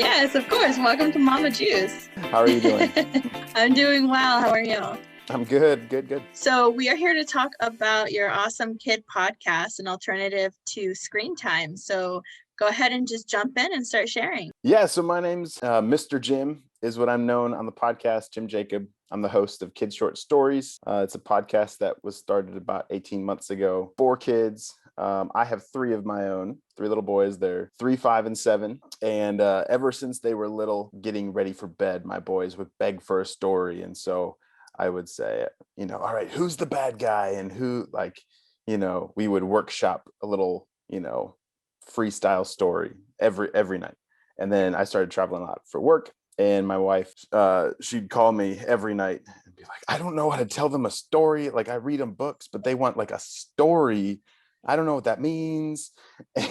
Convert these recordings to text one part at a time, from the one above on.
Yes, of course. Welcome to Mama Juice. How are you doing? I'm doing well. How are you? I'm good. So we are here to talk about your awesome kid podcast, an alternative to screen time. So go ahead and just jump in and start sharing. Yeah, so my name's Mr. Jim is what I'm known on the podcast, Jim Jacob. I'm the host of Kids Short Stories. It's a podcast that was started about 18 months ago for kids. I have three of my own, three little boys. They're 3, 5, and 7. And ever since they were little, getting ready for bed, my boys would beg for a story. And so I would say, all right, who's the bad guy? And who, we would workshop a little, freestyle story every night. And then I started traveling a lot for work. And my wife, she'd call me every night and be like, I don't know how to tell them a story. Like, I read them books, but they want like a story. I don't know what that means.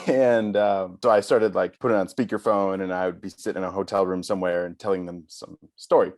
And so I started like putting on speakerphone, and I would be sitting in a hotel room somewhere and telling them some story.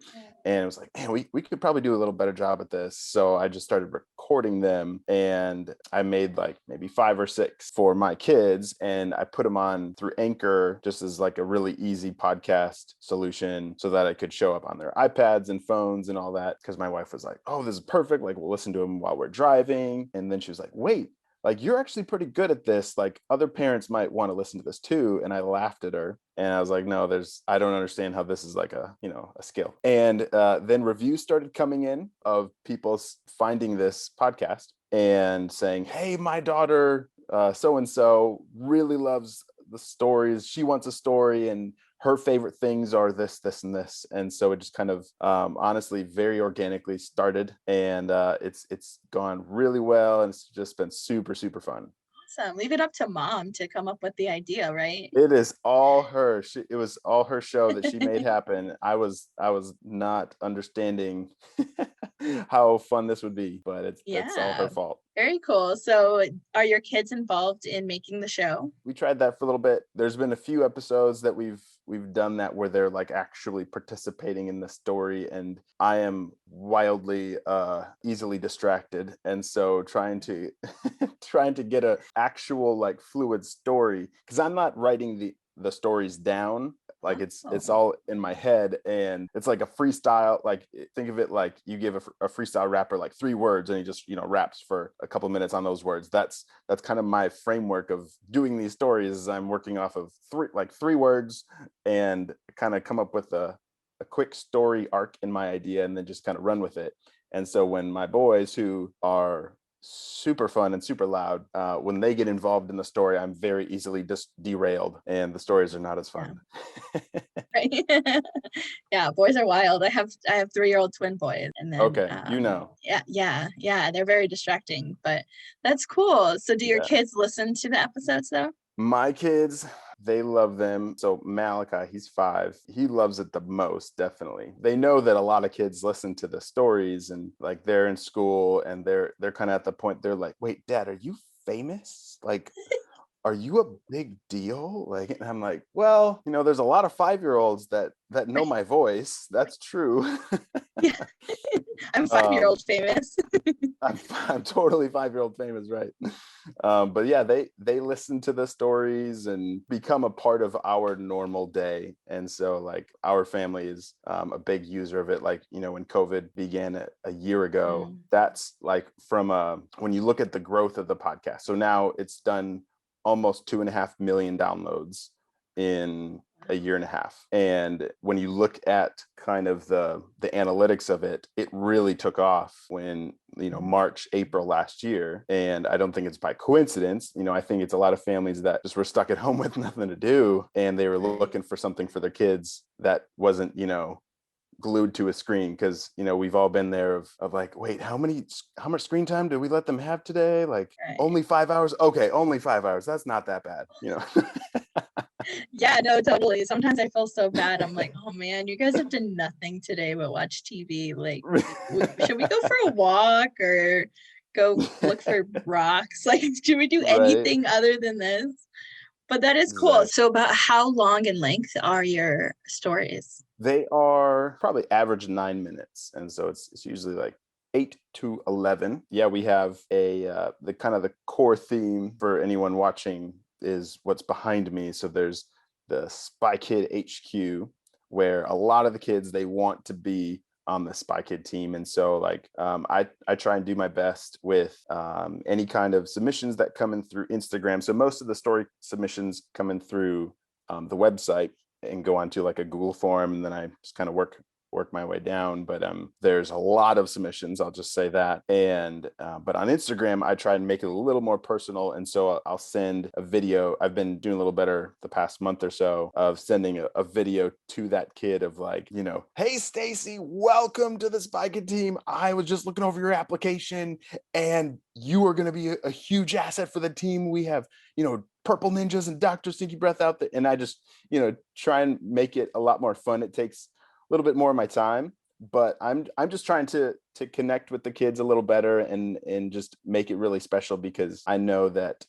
And it was like, man, we could probably do a little better job at this. So I just started recording them, and I made like maybe 5 or 6 for my kids, and I put them on through Anchor just as like a really easy podcast solution so that I could show up on their iPads and phones and all that. Because my wife was like, oh, this is perfect. Like, we'll listen to them while we're driving. And then she was like, wait, like, you're actually pretty good at this. Like, other parents might want to listen to this too. And I laughed at her, and I was like, no, I don't understand how this is like a skill. And then reviews started coming in of people finding this podcast and saying, hey, my daughter, so-and-so really loves the stories. She wants a story, and her favorite things are this, and this. And so it just kind of honestly very organically started, and it's gone really well, and it's just been super, super fun. Awesome. Leave it up to mom to come up with the idea, right? It is all her. It was all her show that she made happen. I was not understanding how fun this would be, but it's all her fault. Very cool. So are your kids involved in making the show? We tried that for a little bit. There's been a few episodes that we've done that where they're like actually participating in the story, and I am wildly easily distracted, and so trying to get a actual like fluid story, because I'm not writing the stories down. Like, it's all in my head, and it's like a freestyle. Like, think of it like you give a freestyle rapper like 3 words, and he just raps for a couple minutes on those words. That's kind of my framework of doing these stories. I'm working off of 3 words, and kind of come up with a quick story arc in my idea, and then just kind of run with it. And so when my boys, who are super fun and super loud, when they get involved in the story, I'm very easily just derailed, and the stories are not as fun. Right. Yeah, boys are wild. I have 3-year-old twin boys, and then okay, yeah, they're very distracting, but that's cool. So do your kids listen to the episodes though? My kids, they love them. So Malachi, he's 5. He loves it the most, definitely. They know that a lot of kids listen to the stories, and like they're in school, and they're kind of at the point, they're like, wait, Dad, are you famous? Like, are you a big deal? Like, and I'm like, well, there's a lot of 5-year-olds that know my voice. That's true. Yeah. I'm 5-year-old famous. I'm totally 5-year-old famous, right? But yeah, they listen to the stories and become a part of our normal day. And so like our family is a big user of it. Like, when COVID began a year ago, that's like when you look at the growth of the podcast. So now it's done almost 2.5 million downloads in a year and a half. And when you look at kind of the analytics of it, it really took off when, March, April last year. And I don't think it's by coincidence. I think it's a lot of families that just were stuck at home with nothing to do, and they were looking for something for their kids that wasn't, glued to a screen. Because we've all been there of like, wait, how much screen time do we let them have today? Like, only 5 hours. Okay, only 5 hours. That's not that bad. Yeah, no, totally. Sometimes I feel so bad. I'm like, oh man, you guys have done nothing today but watch TV. Like, should we go for a walk or go look for rocks? Like, should we do anything other than this? But that is cool. So about how long in length are your stories? They are probably average 9 minutes. And so it's usually like 8 to 11. Yeah, we have the kind of the core theme for anyone watching is what's behind me. So there's the Spy Kid HQ, where a lot of the kids, they want to be on the Spy Kid team. And so like I try and do my best with any kind of submissions that come in through Instagram. So most of the story submissions come in through the website and go onto like a Google form, and then I just kind of work my way down. But there's a lot of submissions, I'll just say that. And but on Instagram, I try and make it a little more personal, and so I'll send a video. I've been doing a little better the past month or so of sending a video to that kid of like, you know, hey Stacy, welcome to the Spy Kid team. I was just looking over your application, and you are going to be a huge asset for the team. We have, you know, Purple Ninjas and Dr. Stinky Breath out there. And I just, you know, try and make it a lot more fun. It takes a little bit more of my time, but I'm just trying to connect with the kids a little better and just make it really special, because I know that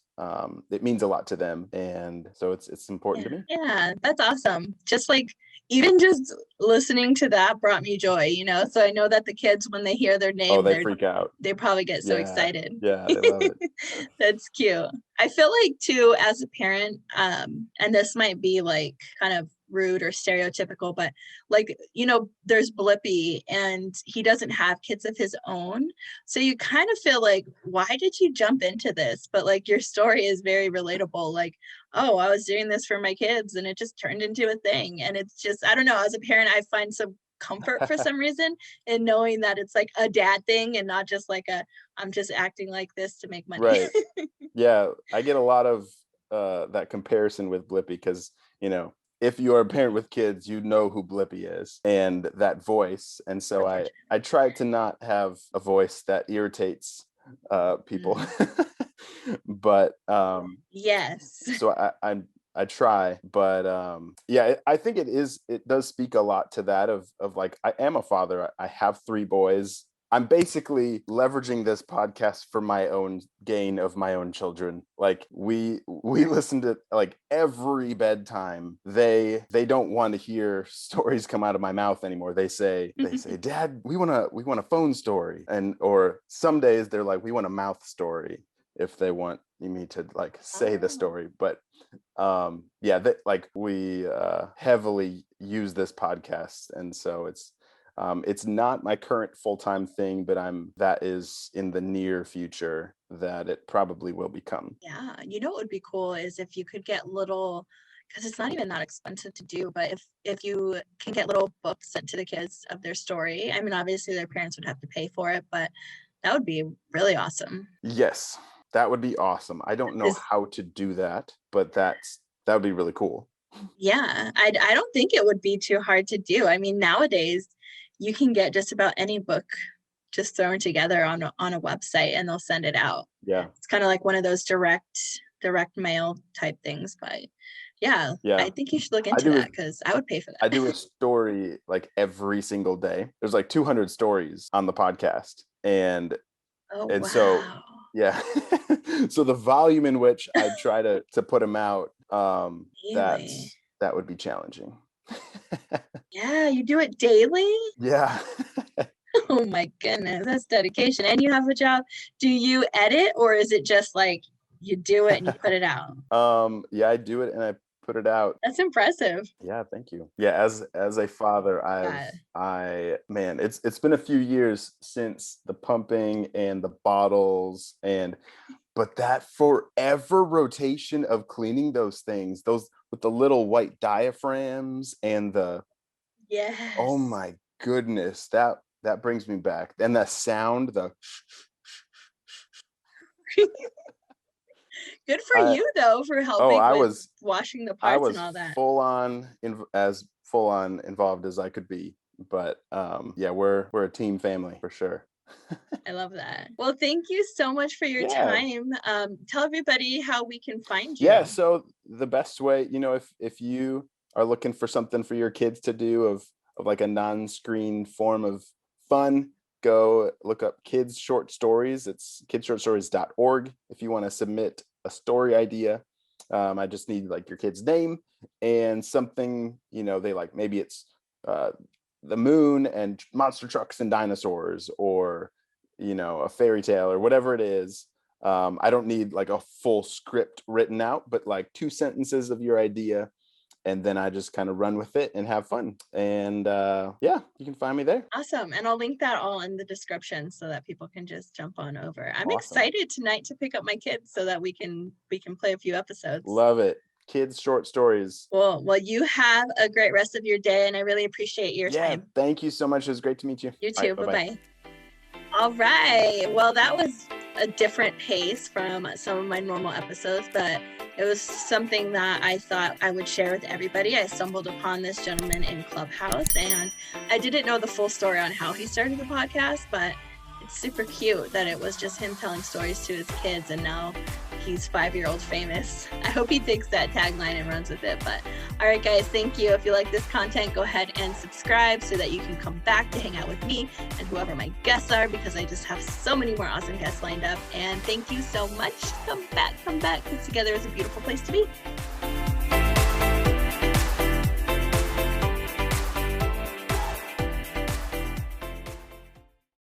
it means a lot to them, and so it's important to me. Yeah, that's awesome. Just like even just listening to that brought me joy, you know. So I know that the kids, when they hear their name, they freak out. They probably get so excited. Yeah, they love it. That's cute. I feel like too, as a parent, and this might be like kind of rude or stereotypical, but like, you know, there's Blippi and he doesn't have kids of his own. So you kind of feel like, why did you jump into this? But like your story is very relatable. Like, oh, I was doing this for my kids and it just turned into a thing. And it's just, I don't know, as a parent, I find some comfort for some reason in knowing that it's like a dad thing and not just like I'm just acting like this to make money. Right. Yeah, I get a lot of that comparison with Blippi, because, you know, if you're a parent with kids, you know who Blippi is and that voice. And so I try to not have a voice that irritates people. But yes. So I try, but yeah, I think it does speak a lot to that of like, I am a father. I have 3 boys. I'm basically leveraging this podcast for my own gain of my own children. Like we listen to like every bedtime. They don't want to hear stories come out of my mouth anymore. They say, Dad, we want a phone story. And or some days they're like, we want a mouth story, if they want me to like say the story. But yeah, that like we heavily use this podcast, and so it's not my current full-time thing, but that is in the near future that it probably will become. Yeah, you know what would be cool is if you could get little, because it's not even that expensive to do, but if you can get little books sent to the kids of their story. I mean, obviously their parents would have to pay for it, but that would be really awesome. Yes, that would be awesome. I don't know how to do that, but that would be really cool. Yeah, I don't think it would be too hard to do. I mean, nowadays you can get just about any book just thrown together on a website and they'll send it out. Yeah, it's kind of like one of those direct mail type things. But yeah, I think you should look into that, because I would pay for that. I do a story like every single day. There's like 200 stories on the podcast, and wow. So yeah, so the volume in which I try to put them out, that would be challenging. Yeah, you do it daily? Yeah. Oh my goodness, that's dedication. And you have a job. Do you edit, or is it just like you do it and you put it out? Yeah, I do it and I put it out. That's impressive. Yeah, thank you. Yeah, as a father, man, it's been a few years since the pumping and the bottles, but that forever rotation of cleaning those things, those with the little white diaphragms and oh my goodness, that brings me back. And the sound, Good for you though, for helping with washing the parts and all that. As full on involved as I could be. But yeah, we're a team family for sure. I love that. Well, thank you so much for your time. Tell everybody how we can find you. Yeah, so the best way, you know, if you are looking for something for your kids to do of like a non-screen form of fun, go look up Kids Short Stories. It's kidsshortstories.org. If you want to submit a story idea, I just need like your kid's name and something, you know, they like, maybe it's the moon and monster trucks and dinosaurs, or, you know, a fairy tale or whatever it is. I don't need like a full script written out, but like 2 sentences of your idea. and then I just kind of run with it and have fun. And yeah, you can find me there. Awesome. And I'll link that all in the description so that people can just jump on over. I'm Awesome. excited tonight to pick up my kids so that we can play a few episodes. Love it. Kids short stories. Well, you have a great rest of your day, and I really appreciate your time. Thank you so much. It was great to meet you. You too. Bye-bye. All right. Well, that was a different pace from some of my normal episodes, but it was something that I thought I would share with everybody. I stumbled upon this gentleman in Clubhouse, and I didn't know the full story on how he started the podcast, but it's super cute that it was just him telling stories to his kids, and now he's 5-year-old famous. I hope he takes that tagline and runs with it. But all right, guys, thank you. If you like this content, go ahead and subscribe so that you can come back to hang out with me and whoever my guests are, because I just have so many more awesome guests lined up. And thank you so much. Come back, because together is a beautiful place to be.